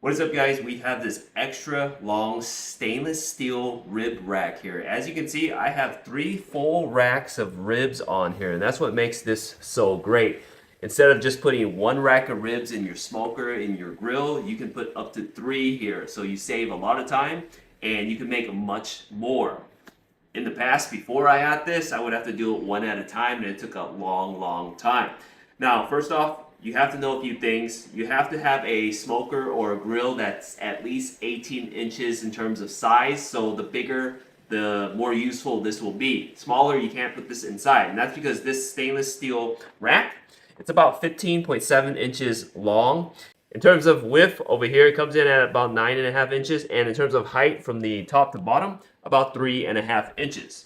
What is up, guys? We have this extra long stainless steel rib rack here. As you can see, I have 3 full racks of ribs on here, and that's what makes this so great. Instead of just putting 1 rack of ribs in your smoker, in your grill, you can put up to 3 here. So you save a lot of time and you can make much more. In the past, before I got this, I would have to do it 1 at a time, and it took a long time. Now, first off, you have to know a few things. You have to have a smoker or a grill that's at least 18 inches in terms of size, so the bigger, the more useful this will be. Smaller, you can't put this inside, and that's because this stainless steel rack, it's about 15.7 inches long. In terms of width, over here, it comes in at about 9.5 inches, and in terms of height from the top to bottom, about 3.5 inches.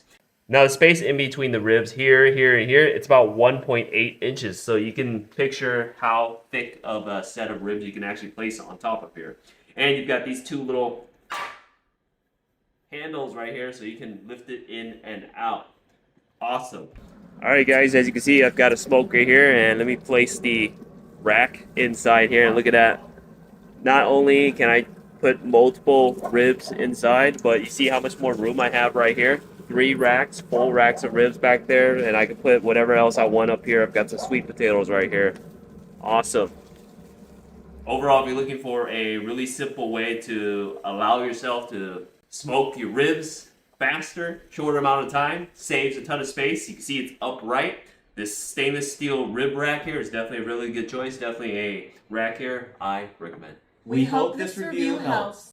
Now the space in between the ribs here, and here, it's about 1.8 inches. So you can picture how thick of a set of ribs you can actually place on top of here. And you've got these 2 little handles right here so you can lift it in and out. Awesome. Alright guys, as you can see, I've got a smoker here, and let me place the rack inside here, and look at that. Not only can I put multiple ribs inside, but you see how much more room I have right here. 3 racks, full racks of ribs back there, and I can put whatever else I want up here. I've got some sweet potatoes right here. Awesome. Overall, if you're looking for a really simple way to allow yourself to smoke your ribs faster, shorter amount of time, saves a ton of space. You can see it's upright. This stainless steel rib rack here is definitely a really good choice. Definitely a rack here I recommend. We hope this review helps.